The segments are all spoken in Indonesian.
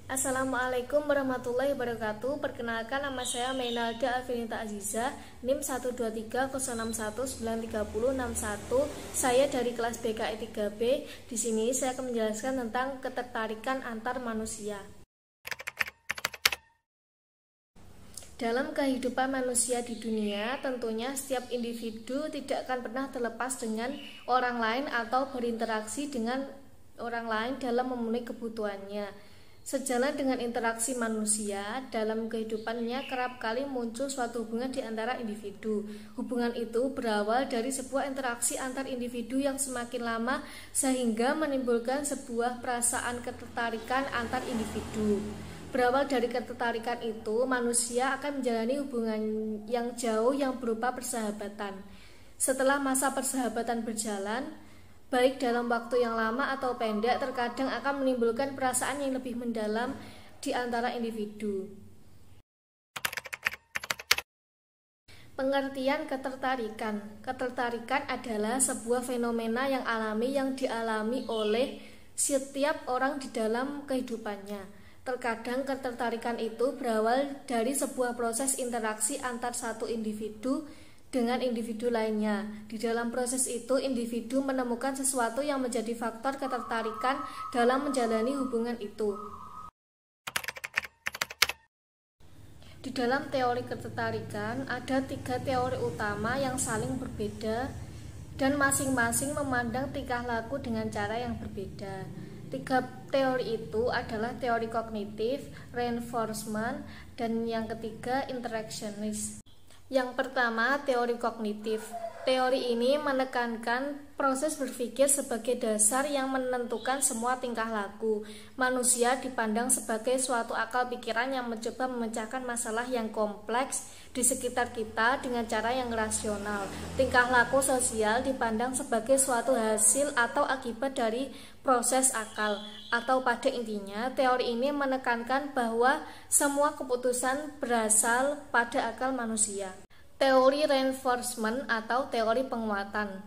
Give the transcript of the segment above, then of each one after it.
Assalamualaikum warahmatullahi wabarakatuh. Perkenalkan, nama saya Mainalda Alvinita Aziza, NIM 12301913061. Saya dari kelas BKI 3B. Di sini saya akan menjelaskan tentang ketertarikan antar manusia. Dalam kehidupan manusia di dunia, tentunya setiap individu tidak akan pernah terlepas dengan orang lain atau berinteraksi dengan orang lain dalam memenuhi kebutuhannya. Sejalan dengan interaksi manusia dalam kehidupannya, kerap kali muncul suatu hubungan di antara individu. Hubungan itu berawal dari sebuah interaksi antar individu yang semakin lama sehingga menimbulkan sebuah perasaan ketertarikan antar individu. Berawal dari ketertarikan itu, manusia akan menjalani hubungan yang jauh yang berupa persahabatan. Setelah masa persahabatan berjalan, baik dalam waktu yang lama atau pendek, terkadang akan menimbulkan perasaan yang lebih mendalam di antara individu. Pengertian ketertarikan. Ketertarikan adalah sebuah fenomena yang alami yang dialami oleh setiap orang di dalam kehidupannya. Terkadang ketertarikan itu berawal dari sebuah proses interaksi antar satu individu dengan individu lainnya. Di dalam proses itu, individu menemukan sesuatu yang menjadi faktor ketertarikan dalam menjalani hubungan itu. Di dalam teori ketertarikan, ada 3 teori utama yang saling berbeda dan masing-masing memandang tingkah laku dengan cara yang berbeda. 3 teori itu adalah teori kognitif, reinforcement, dan yang ketiga interactionist. Yang pertama, teori kognitif. Teori ini menekankan proses berpikir sebagai dasar yang menentukan semua tingkah laku. Manusia dipandang sebagai suatu akal pikiran yang mencoba memecahkan masalah yang kompleks di sekitar kita dengan cara yang rasional. Tingkah laku sosial dipandang sebagai suatu hasil atau akibat dari proses akal. Atau pada intinya, teori ini menekankan bahwa semua keputusan berasal pada akal manusia. Teori reinforcement atau teori penguatan.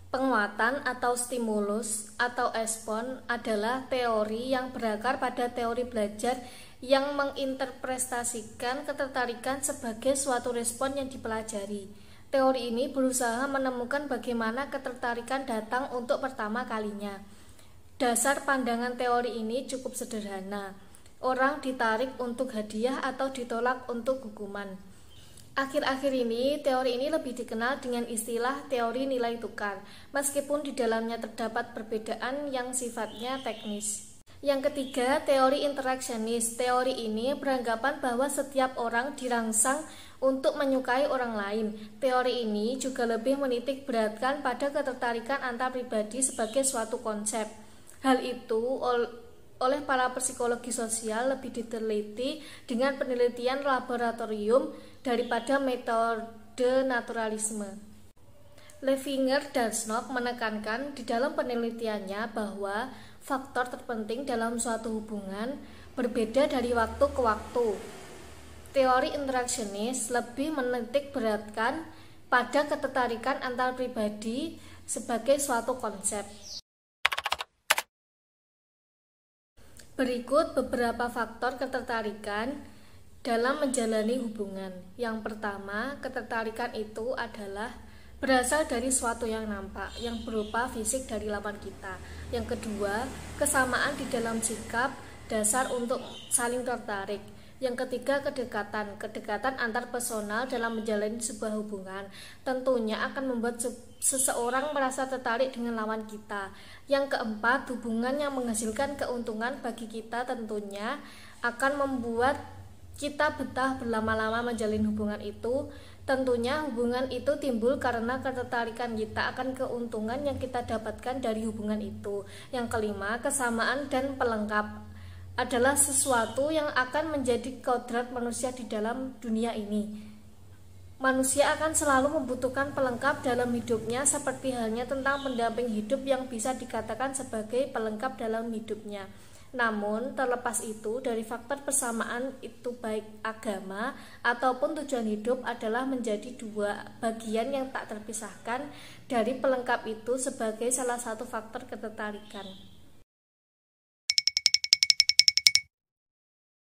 Penguatan atau stimulus atau respon adalah teori yang berakar pada teori belajar yang menginterpretasikan ketertarikan sebagai suatu respon yang dipelajari. Teori ini berusaha menemukan bagaimana ketertarikan datang untuk pertama kalinya. Dasar pandangan teori ini cukup sederhana. Orang ditarik untuk hadiah atau ditolak untuk hukuman. Akhir-akhir ini, teori ini lebih dikenal dengan istilah teori nilai tukar, meskipun di dalamnya terdapat perbedaan yang sifatnya teknis. Yang ketiga, teori interactionist. Teori ini beranggapan bahwa setiap orang dirangsang untuk menyukai orang lain. Teori ini juga lebih menitik beratkan pada ketertarikan antar pribadi sebagai suatu konsep. Hal itu oleh para psikologi sosial lebih diteliti dengan penelitian laboratorium daripada metode naturalisme. Levinger-Dansnok menekankan di dalam penelitiannya bahwa faktor terpenting dalam suatu hubungan berbeda dari waktu ke waktu. Teori interactionist lebih menitik beratkan pada ketertarikan antar pribadi sebagai suatu konsep. Berikut beberapa faktor ketertarikan dalam menjalani hubungan. Yang pertama, ketertarikan itu adalah berasal dari suatu yang nampak, yang berupa fisik dari lawan kita. Yang kedua, kesamaan di dalam sikap dasar untuk saling tertarik. Yang ketiga, kedekatan antar personal dalam menjalani sebuah hubungan tentunya akan membuat seseorang merasa tertarik dengan lawan kita. Yang keempat, hubungan yang menghasilkan keuntungan bagi kita tentunya akan membuat kita betah berlama-lama menjalin hubungan itu. Tentunya hubungan itu timbul karena ketertarikan kita akan keuntungan yang kita dapatkan dari hubungan itu. Yang kelima, kesamaan dan pelengkap adalah sesuatu yang akan menjadi kodrat manusia di dalam dunia ini. Manusia akan selalu membutuhkan pelengkap dalam hidupnya, seperti halnya tentang pendamping hidup yang bisa dikatakan sebagai pelengkap dalam hidupnya. Namun, terlepas itu, dari faktor persamaan itu baik agama ataupun tujuan hidup adalah menjadi 2 bagian yang tak terpisahkan dari pelengkap itu sebagai salah satu faktor ketertarikan.